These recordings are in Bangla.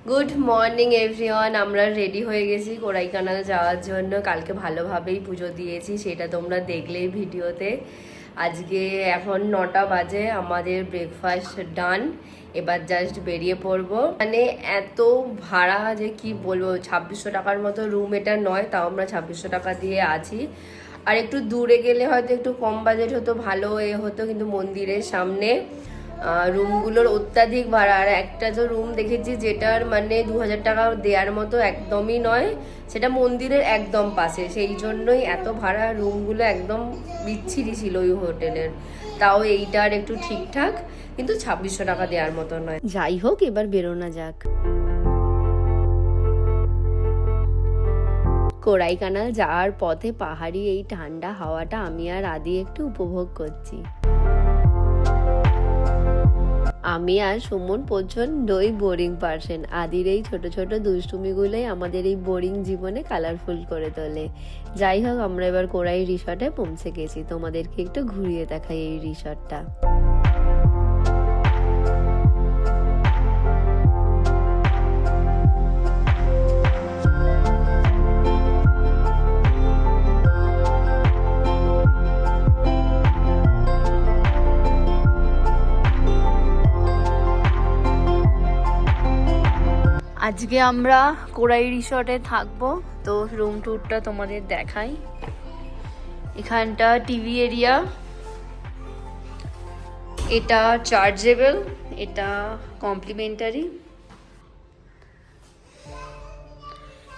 Good morning everyone. আমরা রেডি হয়ে গেছি কোড়াইকানাল যাওয়ার জন্য। কালকে ভালোভাবেই পুজো দিয়েছি, সেটা তোমরা দেখলেই ভিডিওতে। আজকে এখন 9টা বাজে, আমাদের ব্রেকফাস্ট ডান। এবার জাস্ট বেরিয়ে পড়বো। মানে এত ভাড়া যে কি বলবো, 2600 টাকার মতো রুম এটা নয়, তাও আমরা 2600 টাকা দিয়ে আছি। আর একটু দূরে গেলে হয়তো একটু কম বাজেট হতো, ভালো হতো, কিন্তু মন্দিরের সামনে রুমগুলোর অত্যাধিক ভাড়া। আর একটা তো রুম দেখেছি যেটার মানে 2000 টাকা দেওয়ার মতো একদমই নয়, সেটা মন্দিরের একদম পাশে। সেই জন্যই এত ভাড়া, রুমগুলো একদম বিচ্ছিরি ছিল ওই হোটেলের। তাও এইটার একটু ঠিকঠাক, কিন্তু 2600 টাকা দেওয়ার মতো নয়। যাই হোক, এবার বেরোনা যাক। কোড়াইকানাল যাওয়ার পথে পাহাড়ি এই ঠান্ডা হাওয়াটা আমি আর আদি একটু উপভোগ করছি। আমি আর সুমন প্রচণ্ডই বোরিং পার্সন। আদির এই ছোট ছোট দুষ্টুমিগুলোই আমাদের এই বোরিং জীবনে কালারফুল করে তোলে। যাই হোক, আমরা এবার কোড়াই রিসর্টে পৌঁছে গেছি। তোমাদেরকে একটু ঘুরিয়ে দেখাই এই রিসর্টটা। আজকে আমরা কোড়াই রিসর্টে থাকবো, তো রুম ট্যুরটা তোমাদের দেখাই। এখানটা টিভি এরিয়া, এটা চার্জেবল, এটা কমপ্লিমেন্টারি।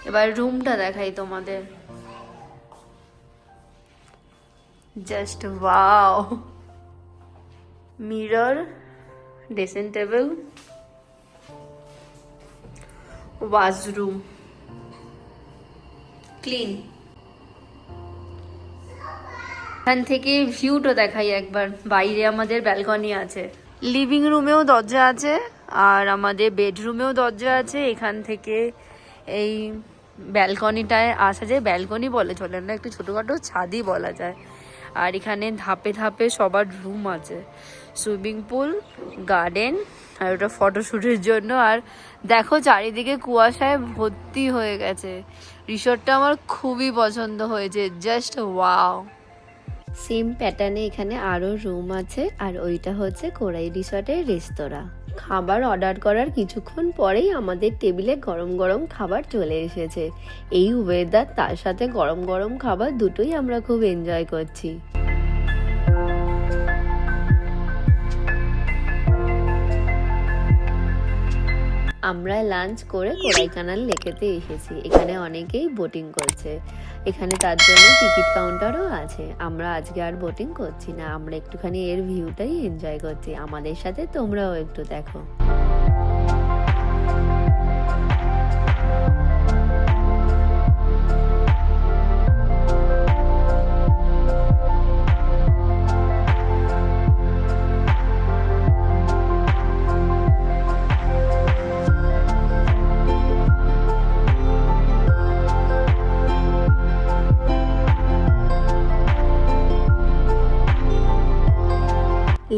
এবার রুমটা দেখাই তোমাদের। Just wow! Mirror, dressing table, washroom, clean. এখান থেকে ভিউটা দেখাই একবার। বাইরে আমাদের ব্যালকনি আছে, লিভিং রুমেও দরজা আছে, আর আমাদের বেডরুমেও দরজা আছে। এখান থেকে এই ব্যালকনিটায় আসা যায়। ব্যালকনি বলে চলে না, একটু ছোটোখাটো ছাদই বলা যায়। আর এখানে ধাপে ধাপে সবার রুম আছে, সুইমিং পুল, গার্ডেন, আর ওটা ফটোশ্যুটের জন্য। আর দেখো চারিদিকে কুয়াশায় ভর্তি হয়ে গেছে। রিসর্টটা আমার খুবই পছন্দ হয়েছে, জাস্ট ওয়াও! সেম প্যাটার্নে এখানে আরও রুম আছে, আর ওইটা হচ্ছে কোড়াই রিসর্টের রেস্তোরাঁ। খাবার অর্ডার করার কিছুক্ষণ পরেই আমাদের টেবিলে গরম গরম খাবার চলে এসেছে। এই ওয়েদার, তার সাথে গরম গরম খাবার, দুটোই আমরা খুব এনজয় করছি। আমরা লাঞ্চ করে কোড়াইকানাল লেকেতে এসেছি। এখানে অনেকেই বোটিং করছে। এখানে তার জন্য টিকিট কাউন্টারও আছে। আমরা আজকে আর বোটিং করছি না, আমরা একটুখানি এর ভিউটাই এনজয় করছি। আমাদের সাথে তোমরাও একটু দেখো।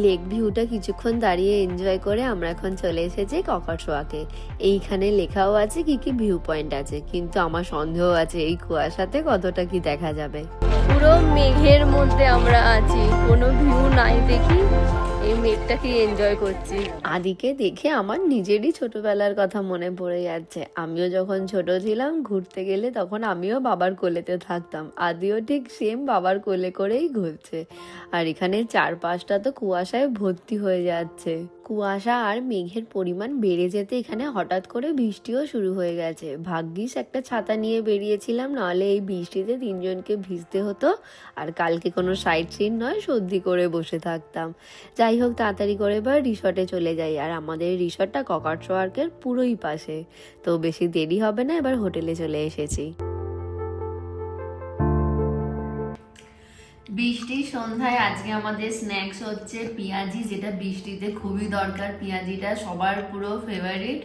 লেক ভিউটা কিছুক্ষণ দাঁড়িয়ে এনজয় করে আমরা এখন চলে এসেছি ককাটসোয়াকে। এইখানে লেখাও আছে কি কি ভিউ পয়েন্ট আছে, কিন্তু আমার সন্দেহ আছে এই কুয়াশাতে কতটা কি দেখা যাবে। পুরো মেঘের মধ্যে আমরা আছি, কোনো ভিউ নাই দেখি, এই মেঘটাকে এনজয় করছি। আদিকে দেখে আমার নিজেরই ছোটবেলার কথা মনে পড়ে যাচ্ছে। আমিও যখন ছোট ছিলাম, ঘুরতে গেলে তখন আমিও বাবার কোলেতে থাকতাম। আদিও ঠিক সেম বাবার কোলে করেই ঘুরছে। আর এখানে চারপাশটা তো কুয়াশায় ভর্তি হয়ে যাচ্ছে। কুয়াশা আর মেঘের পরিমাণ বেড়ে যেতে এখানে হঠাৎ করে বৃষ্টিও শুরু হয়ে গেছে। ভাগ্যিস একটা ছাতা নিয়ে বেরিয়েছিলাম, নাহলে এই বৃষ্টিতে তিনজনকে ভিজতে হতো। আর কালকে কোনো সাইট সিন নয়, সর্দি করে বসে থাকতাম। যাই হোক, তাড়াতাড়ি করে এবার রিসর্টে চলে যাই। আর আমাদের রিসর্টটা ককাটসোয়ার্কের পুরোই পাশে, তো বেশি দেরি হবে না, এবার হোটেলে চলে এসেছি। বৃষ্টির সন্ধ্যায় আজকে আমাদের স্ন্যাক্স হচ্ছে পেঁয়াজি, যেটা বৃষ্টিতে খুবই দরকার। পেঁয়াজিটা সবার পুরো ফেভারিট।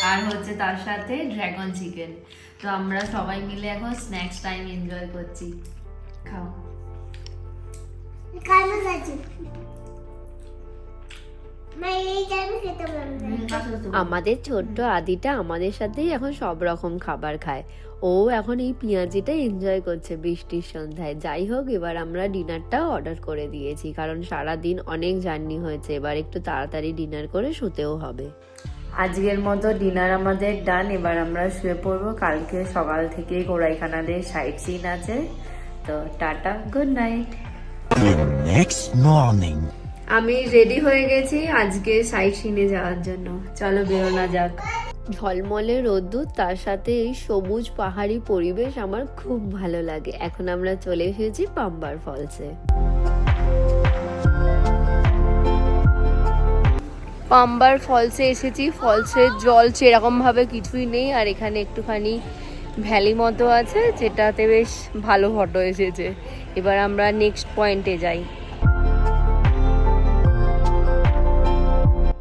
আর হচ্ছে তার সাথে ড্রাগন চিকেন। তো আমরা সবাই মিলে এখন স্ন্যাক্স টাইম এনজয় করছি। খাও। আমাদের ছোট্ট আদিটা আমাদের সাথেই এখন সব রকম খাবার খায়। ও এখন এই পেঁয়াজিটা এনজয় করছে বৃষ্টির সন্ধ্যায়। যাই হোক, এবার আমরা ডিনারটা অর্ডার করে দিয়েছি, কারণ সারাদিন অনেক জার্নি হয়েছে, এবার একটু তাড়াতাড়ি ডিনার করে শুতেও হবে। আজকের মতো ডিনার আমাদের ডান। এবার আমরা শুয়ে পড়বো। কালকে সকাল থেকেই কোরাইখানাদের সাইট সিন আছে, তো tata, good night. Next morning. আমি রেডি হয়ে গেছি আজকে সাইট সিনে যাওয়ার জন্য। চলো বেরোনা যাক। ঝলমলে রোদ্দুর, তার সাথে এই সবুজ পাহাড়ি পরিবেশ আমার খুব ভালো লাগে। এখন আমরা চলে এসেছি পাম্বার ফলসে। পাম্বার ফলসে এসেছি। ফলসের জল সেরকম ভাবে কিছুই নেই, আর এখানে একটুখানি ভ্যালি মতো আছে, যেটাতে বেশ ভালো ফটো এসেছে। এবার আমরা নেক্সট পয়েন্টে যাই।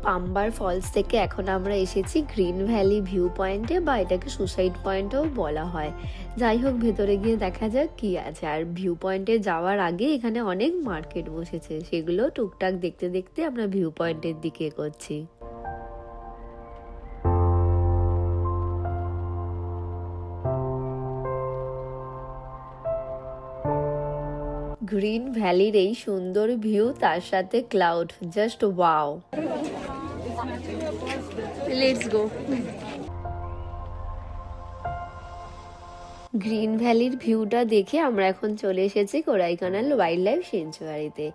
পাম্বার ফলস থেকে এখন আমরা এসেছি গ্রিন ভ্যালি ভিউ পয়েন্টে, বা এটাকে সুসাইড পয়েন্টও বলা হয়। যাই হোক, ভেতরে গিয়ে দেখা যাক কি আছে। আর ভিউ পয়েন্টে যাওয়ার আগে এখানে অনেক মার্কেট বসেছে, সেগুলো টুকটাক দেখতে দেখতে আমরা ভিউ পয়েন্টের দিকে এগোচ্ছি। গ্রিন ভ্যালির এই সুন্দর ভিউ, তার সাথে cloud, just wow. Let's go. Green ভ্যালির ভিউটা দেখে আমরা এখন চলে এসেছি কোরাইকানাল ওয়াইল্ড লাইফ সেঞ্চুয়ারিতে।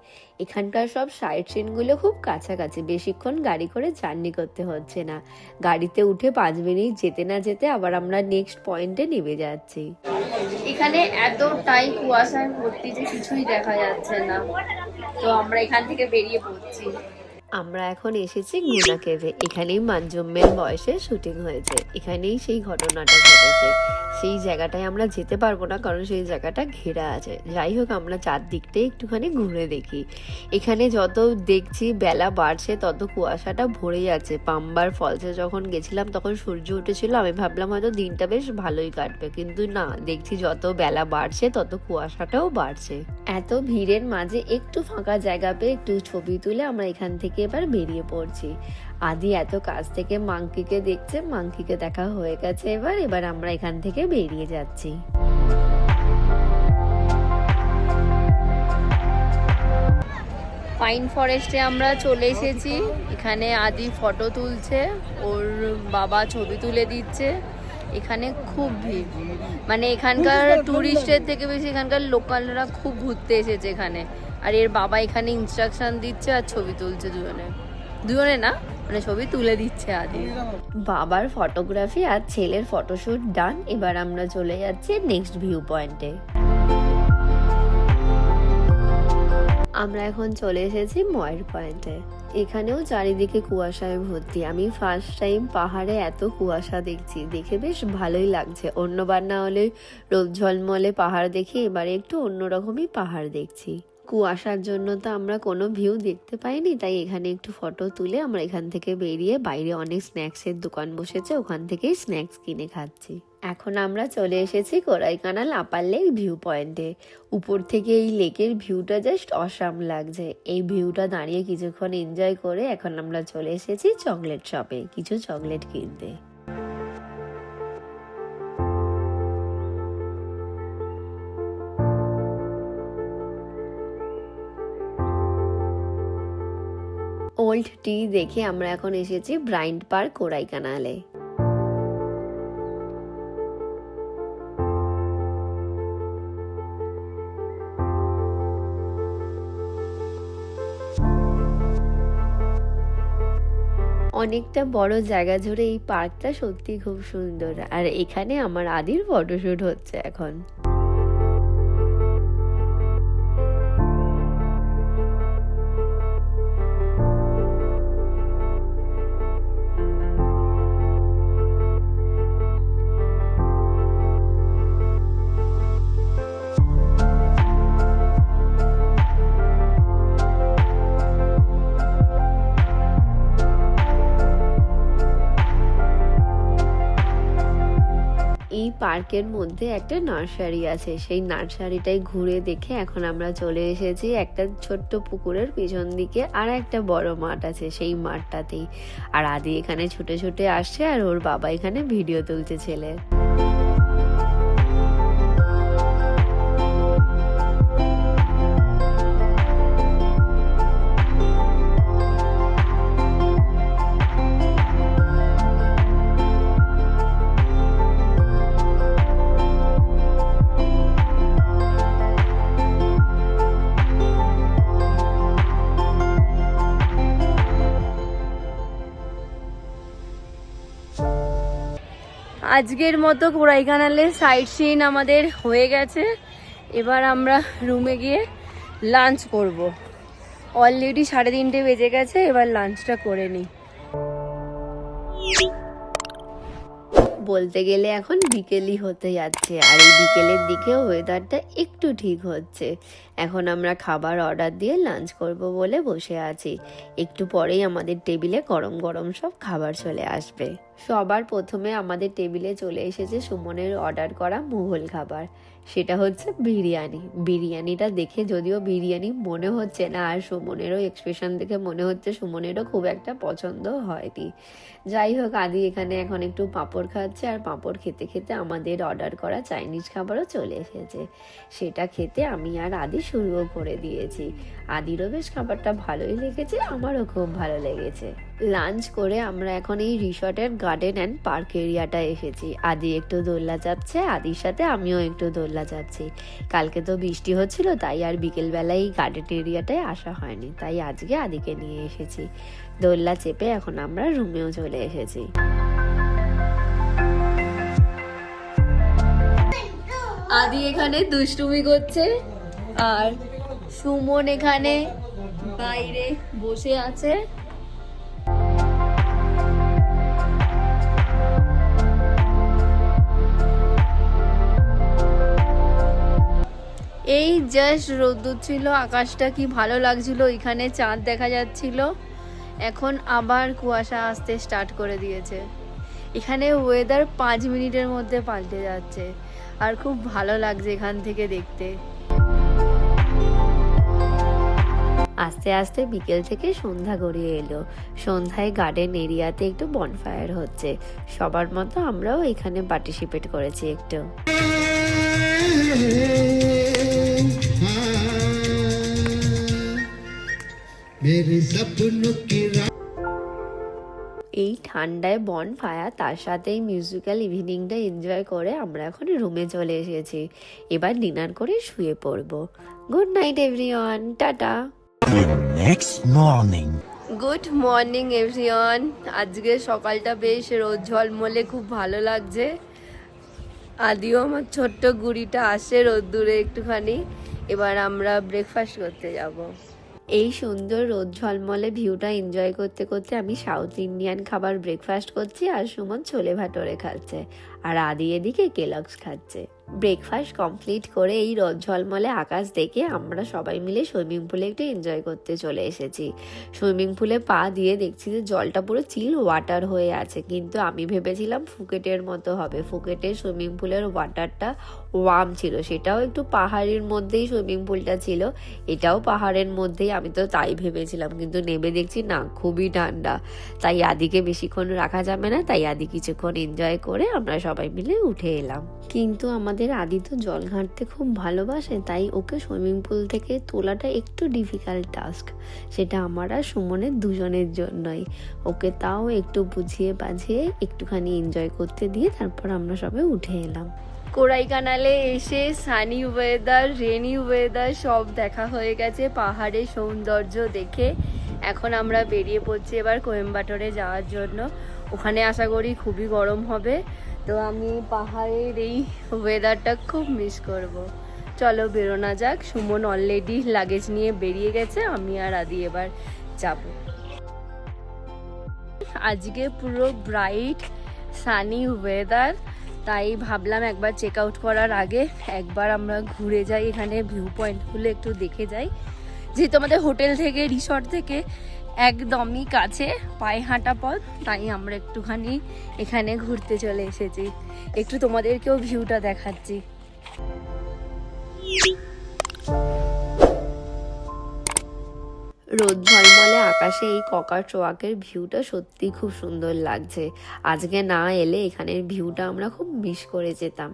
এখানকার সব সাইট সিনগুলো খুব কাছাকাছি, বেশিক্ষণ গাড়ি করে জার্নি করতে হচ্ছে না। গাড়িতে উঠে 5 মিনিট যেতে না যেতে আবার আমরা নেক্সট পয়েন্টে নেমে যাচ্ছি। এখানে এতটাই কুয়াশায় ভর্তি যে কিছুই দেখা যাচ্ছে না, তো আমরা এখান থেকে বেরিয়ে পড়ছি। আমরা এখন এসেছি গুনা কেভে। এখানেই মানজম্মের বয়সে শুটিং হয়েছে, এখানেই সেই ঘটনাটা ঘটেছে। সেই জায়গাটায় আমরা যেতে পারবো না, কারণ সেই জায়গাটা ঘেরা আছে। যাই হোক, আমরা চারদিকটাই একটুখানি ঘুরে দেখি। এখানে যত দেখছি বেলা বাড়ছে তত কুয়াশাটা ভরে যাচ্ছে। পাম্বার ফলসে যখন গেছিলাম তখন সূর্য উঠেছিল, আমি ভাবলাম হয়তো দিনটা বেশ ভালোই কাটবে, কিন্তু না, দেখছি যত বেলা বাড়ছে তত কুয়াশাটাও বাড়ছে। এত ভিড়ের মাঝে একটু ফাঁকা জায়গা পেয়ে একটু ছবি তুলে আমরা এখান থেকে এবার বেরিয়ে পড়ছি। আদি এত কাছ থেকে মাংকিকে দেখছে, মাংকিকে দেখা হয়ে গেছে। এবার আমরা এখান থেকে বেরিয়ে যাচ্ছি। পাইন ফরেস্টে আমরা চলে এসেছি। এখানে আদি ফটো তুলছে, ওর বাবা ছবি তুলে দিচ্ছে। এখানে খুব ভিড়, মানে এখানকার টুরিস্টের থেকে বেশি এখানকার লোকালরা খুব ঘুরতে এসেছে এখানে। আর এর বাবা এখানে ইনস্ট্রাকশন দিচ্ছে আর ছবি তুলছে, দুজনে না, মানে ছবি তুলে দিচ্ছে আদি। বাবার ফটোগ্রাফি আর ছেলের ফটোশুট ডান। এবার আমরা চলে যাচ্ছি নেক্সট ভিউ পয়েন্টে। আমরা এখন চলে এসেছি ময়ের পয়েন্টে। এখানেও চারিদিকে কুয়াশায় ভর্তি। আমি ফার্স্ট টাইম পাহাড়ে এত কুয়াশা দেখছি, দেখে বেশ ভালোই লাগছে। অন্যবার না হলে রোদ ঝলমলে পাহাড় দেখি, এবারে একটু অন্যরকমই পাহাড় দেখছি। কুয়াশার জন্য তো আমরা কোনো ভিউ দেখতে পাইনি, তাই এখানে একটু ফটো তুলে আমরা এখান থেকে বেরিয়ে বাইরে অনেক স্ন্যাক্সের দোকান বসেছে, ওখান থেকেই স্ন্যাক্স কিনে খাচ্ছি। এখন আমরা চলে এসেছি কোরাইকানাল আপার লেক ভিউ পয়েন্টে। উপর থেকে এই লেকের ভিউটা জাস্ট অসাম লাগছে। এই ভিউটা দাঁড়িয়ে কিছুক্ষণ এনজয় করে এখন আমরা চলে এসেছি চকলেট শপে কিছু চকলেট কিনতে। ওল্ড টি দেখে আমরা এখন এসেছি ব্রাইন্ড পার্ক কোরাইকানালে। অনেকটা বড় জায়গা জুড়ে এই পার্কটা সত্যি খুব সুন্দর। আর এখানে আমার আদির ফটোশুট হচ্ছে এখন। এই পার্কের মধ্যে একটা নার্সারি আছে, সেই নার্সারিটাই ঘুরে দেখে এখন আমরা চলে এসেছি একটা ছোট্ট পুকুরের পিছন দিকে, আর একটা বড় মাঠ আছে সেই মাঠটাতেই। আর আদি এখানে ছুটে ছুটে আসছে আর ওর বাবা এখানে ভিডিও তুলছে ছেলে। আজকের মতো কোড়াইকানালের সাইট সিন আমাদের হয়ে গেছে। এবার আমরা রুমে গিয়ে লাঞ্চ করব। অলরেডি 3:30 বেজে গেছে, এবার লাঞ্চটা করে নিই। বলতে গেলে এখন বিকেলই হতে যাচ্ছে, আর এই বিকেলের দিকে ওয়েদারটা একটু ঠিক হচ্ছে। এখন আমরা খাবার অর্ডার দিয়ে লাঞ্চ করব বলে বসে আছি। একটু পরেই আমাদের টেবিলে গরম গরম সব খাবার চলে আসবে। সবার প্রথমে আমাদের টেবিলে চলে এসেছে সুমনের অর্ডার করা মুঘল খাবার, সেটা হচ্ছে বিরিয়ানি। বিরিয়ানিটা দেখে যদিও বিরিয়ানি মনে হচ্ছে না, আর সুমনেরও এক্সপ্রেশন দেখে মনে হচ্ছে সুমনেরও খুব একটা পছন্দ হয়নি। যাই হোক, আদি এখানে এখন একটু পাঁপড় খাচ্ছে, আর পাঁপড় খেতে খেতে আমাদের অর্ডার করা চাইনিজ খাবারও চলে এসেছে। সেটা খেতে আমি আর আদি শুরুও করে দিয়েছি। আদিরও বেশ খাবারটা ভালোই লেগেছে, আমারও খুব ভালো লেগেছে। লাঞ্চ করে আমরা এখন এই রিসর্টের গার্ডেন অ্যান্ড পার্ক এরিয়াটা এসেছি। আদি একটু দোলনা চাপছে, আদির সাথে আমিও একটু দোলনা চাপছি। কালকে তো বৃষ্টি হচ্ছিল, তাই আর বিকেলবেলায় এই গার্ডেন এরিয়াটায় আসা হয়নি, তাই আজকে আদিকে নিয়ে এসেছি। দোলনা চেপে এখন আমরা রুমেও চলে এসেছি। আদি এখানে দুষ্টুমি করছে, আর সুমন এখানে বাইরে বসে আছে। এই জাস্ট রোদ্দুর ছিল, আকাশটা কি ভালো লাগছিল, এখানে চাঁদ দেখা যাচ্ছিল। এখন আবার কুয়াশা আসতে স্টার্ট করে দিয়েছে। এখানে ওয়েদার 5 মিনিটের মধ্যে পাল্টে যাচ্ছে, আর খুব ভালো লাগছে এখান থেকে দেখতে। আস্তে আস্তে বিকেল থেকে সন্ধ্যা গড়িয়ে এলো। সন্ধ্যায় গার্ডেন এরিয়াতে একটু বনফায়ার হচ্ছে, সবার মতো আমরাও এখানে পার্টিসিপেট করেছি একটু। এই ঠান্ডায় বনফায়ার, তার সাথে এই মিউজিক্যাল ইভিনিংটা এনজয় করে আমরা এখন রুমে চলে এসেছি। এবার ডিনার করে শুয়ে পড়বো। Good night everyone, tata. The next morning. Good morning everyone. আজকে সকালটা বেশ রোদ ঝলমলে, খুব ভালো লাগছে। আদিও আমার ছোট্ট গুড়িটা আসে রোদ্দুরে একটুখানি। এবার আমরা ব্রেকফাস্ট করতে যাব। এই সুন্দর রোদ ঝলমলে ভিউটা এনজয় করতে করতে আমি সাউথ ইন্ডিয়ান খাবার ব্রেকফাস্ট করছি, আর সুমন ছোলে ভাটোরে খাচ্ছে, আর আদি এদিকে কেলগস খাচ্ছে। ব্রেকফাস্ট কমপ্লিট করে এই রোদ ঝলমলে আকাশ দেখে আমরা সবাই মিলে সুইমিং পুলে একটু এনজয় করতে চলে এসেছি। সুইমিং পুলে পা দিয়ে দেখছি যে জলটা পুরো চিল ওয়াটার হয়ে আছে, কিন্তু আমি ভেবেছিলাম ফুকেটের মতো হবে। ফুকেটের সুইমিং পুলের ওয়াটারটা ওয়ার্ম ছিল, সেটাও একটু পাহাড়ের মধ্যেই সুইমিং পুলটা ছিল, এটাও পাহাড়ের মধ্যেই, আমি তো তাই ভেবেছিলাম, কিন্তু নেমে দেখছি না, খুবই ঠান্ডা। তাই আদিকে বেশিক্ষণ রাখা যাবে না, তাই আদি কিছুক্ষণ এনজয় করে আমরা সবাই মিলে উঠে এলাম। কিন্তু আমাদের আদি তো জল ঘাঁটতে খুব ভালোবাসে, তাই ওকে সুইমিং পুল থেকে তোলাটা একটু ডিফিকাল্ট টাস্ক। সেটা আমার আর সুমনের দুজনের জন্যই। ওকে তাও একটু বুঝিয়ে বাঝিয়ে একটুখানি এনজয় করতে দিয়ে তারপর আমরা সবাই উঠে এলাম। কোড়াইকানালে এসে সানি ওয়েদার, রেনি ওয়েদার সব দেখা হয়ে গেছে। পাহাড়ের সৌন্দর্য দেখে এখন আমরা বেরিয়ে পড়ছি এবার কোয়েম্বাটোরে যাওয়ার জন্য। ওখানে আশা করি খুবই গরম হবে, তো আমি পাহাড়ের এই ওয়েদারটা খুব মিস করব। চলো বেরোনা যাক। সুমন অলরেডি লাগেজ নিয়ে বেরিয়ে গেছে, আমি আর আদি এবার যাব। আজকে পুরো ব্রাইট সানি ওয়েদার, তাই ভাবলাম একবার চেক আউট করার আগে একবার আমরা ঘুরে যাই, এখানে ভিউ পয়েন্টগুলো একটু দেখে যাই। যেহেতু আমাদের হোটেল থেকে, রিসর্ট থেকে একদমই কাছে, পায়ে হাঁটা পথ, তাই আমরা একটুখানি এখানে ঘুরতে চলে এসেছি। একটু তোমাদেরকেও ভিউটা দেখাচ্ছি। রোদ ঝলমলে আকাশে এই ককাট্রোয়াকের ভিউটা সত্যি খুব সুন্দর লাগছে। আজকে না এলে এখানের ভিউটা আমরা খুব মিস করে যেতাম।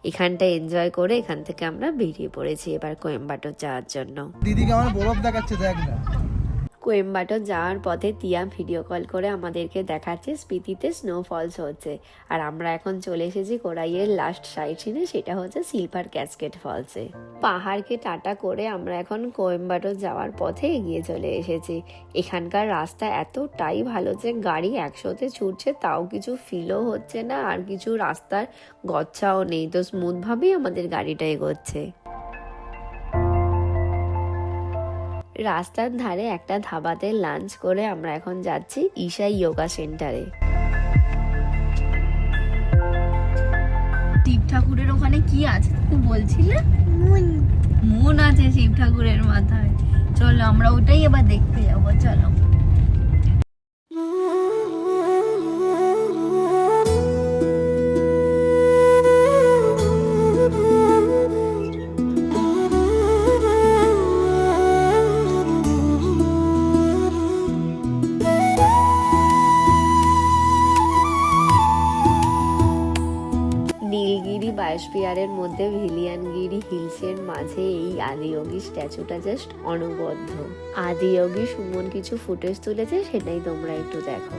এখানটা এনজয় করে এখান থেকে আমরা বেরিয়ে পড়েছি এবার কোয়েম্বাটোর যাওয়ার জন্য। দিদিকে আমার বরফ দেখাচ্ছে, দেখ না। কোয়েম্বাটোর যাওয়ার পথে তিয়া ভিডিও কল করে আমাদেরকে দেখাচ্ছে স্পিতিতে স্নোফলস হচ্ছে, আর আমরা এখন চলে এসেছি কোরাইয়ের লাস্ট সাইট সিনে, সেটা হচ্ছে সিলভার ক্যাসকেড ফলসে। পাহাড়কে টাটা করে আমরা এখন কোয়েম্বাটোর যাওয়ার পথে এগিয়ে চলে এসেছি। এখানকার রাস্তা এতটাই ভালো যে গাড়ি 100-তে ছুটছে তাও কিছু ফিলও হচ্ছে না, আর কিছু রাস্তার গচ্ছাও নেই, তো স্মুথভাবেই আমাদের গাড়িটা এগোচ্ছে। রাস্তার ধারে একটা ধাবাতে লাঞ্চ করে আমরা এখন যাচ্ছি ঈশা যোগা সেন্টারে। শিব ঠাকুরের ওখানে কি আছে তুমি বলছিলে? মন আছে শিব ঠাকুরের মাথায়। চলো আমরা ওটাই এবার দেখতে যাবো, চলো। নীলগিরি বায়োস্ফিয়ারের মধ্যে ভিলিয়ানগিরি হিলসের মাঝে এই আদিয়োগী স্ট্যাচুটা জাস্ট অনবদ্য। আদিয়োগী সুমন কিছু ফুটেজ তুলেছে, সেটাই তোমরা একটু দেখো।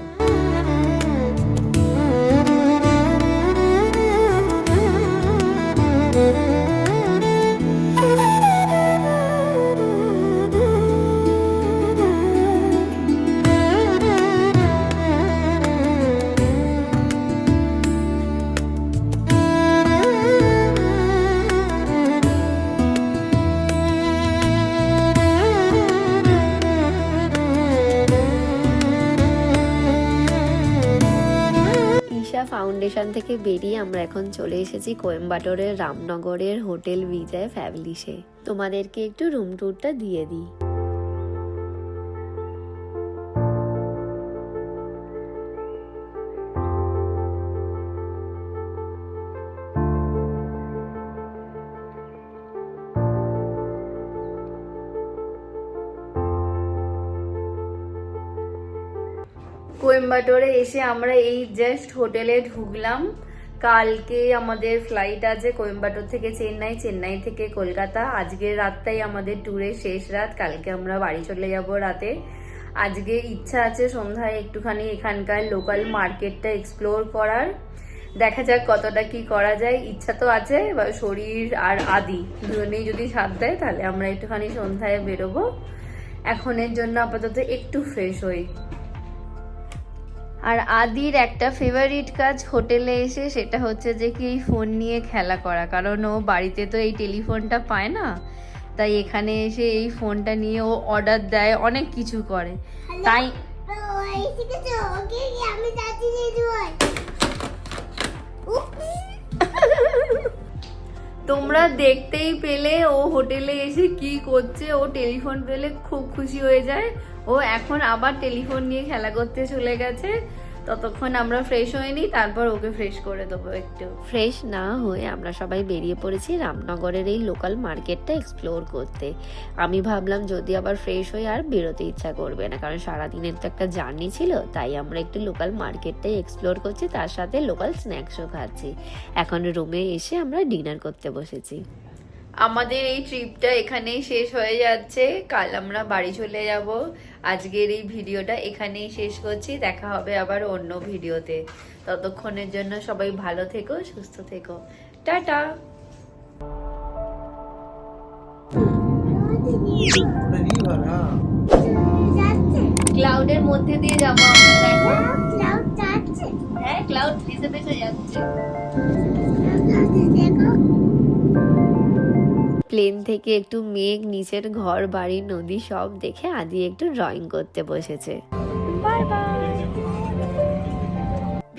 ফাউন্ডেশন থেকে বেরিয়ে আমরা এখন চলে এসেছি কোয়েম্বাটোরের রামনগরের হোটেল বিজয় ফ্যামিলিসে। তোমাদেরকে একটু রুম ট্যুরটা দিয়ে দিই। কোয়েম্বাটোরে এসে আমরা এই জাস্ট হোটেলে ঢুকলাম। কালকে আমাদের ফ্লাইট আছে কোয়েম্বাটোর থেকে চেন্নাই, চেন্নাই থেকে কলকাতা। আজকের রাতটাই আমাদের ট্যুরের শেষ রাত, কালকে আমরা বাড়ি চলে যাব রাতে। আজকে ইচ্ছা আছে সন্ধ্যায় একটুখানি এখানকার লোকাল মার্কেটটা এক্সপ্লোর করার। দেখা যাক কতটা কি করা যায়, ইচ্ছা তো আছে। এবার শরীর আর আদি দুজনেই যদি সাথ দেয় তাহলে আমরা একটুখানি সন্ধ্যায় বেরোবো। এখনের জন্য আপাতত একটু ফ্রেশ হই। আর আদির একটা ফেভারিট কাজ হোটেলে এসে, সেটা হচ্ছে যে কি এই ফোন নিয়ে খেলা করা, কারণ ও বাড়িতে তো এই টেলিফোনটা পায় না, তাই এখানে এসে এই ফোনটা নিয়ে ও অর্ডার দেয়, অনেক কিছু করে। তাই তোমরা দেখতেই পেলে ও হোটেলে এসে কি করছে। ও টেলিফোন পেলে খুব খুশি হয়ে যায়। ও এখন আবার টেলিফোন নিয়ে খেলা করতে চলে গেছে। ততক্ষণ আমরা ফ্রেশ হয়ে নিই, তারপর ওকে ফ্রেশ করে দেবো। একটু ফ্রেশ না হয়ে আমরা সবাই বেরিয়ে পড়েছি রামনগরের এই লোকাল মার্কেটটা এক্সপ্লোর করতে। আমি ভাবলাম যদি আবার ফ্রেশ হয়ে আর বেরোতে ইচ্ছা করবে না, কারণ সারাদিনের তো একটা জার্নি ছিল, তাই আমরা একটু লোকাল মার্কেটটাই এক্সপ্লোর করছি, তার সাথে লোকাল স্ন্যাক্সও খাচ্ছি। এখন রুমে এসে আমরা ডিনার করতে বসেছি। আমাদের এই ট্রিপটা এখানেই শেষ হয়ে যাচ্ছে, কাল আমরা বাড়ি চলে যাব। আজকের এই ভিডিওটা এখানেই শেষ করছি, দেখা হবে আবার অন্য ভিডিওতে। ততক্ষণের জন্য সবাই ভালো থেকো, সুস্থ থেকো, টাটা। ক্লাউডের মধ্যে দিয়ে যাবো আমরা, দেখো হ্যাঁ ক্লাউড ভেসে ভেসে যাচ্ছে। প্লেন থেকে একটু মেঘ, নিচের ঘর বাড়ি, নদী সব দেখে আদি একটু ড্রয়িং করতে বসেছে। Bye bye.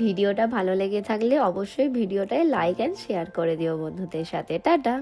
ভিডিওটা ভালো লেগে থাকলে অবশ্যই ভিডিওটায় লাইক এন্ড শেয়ার করে দিও বন্ধুদের সাথে। টাটা।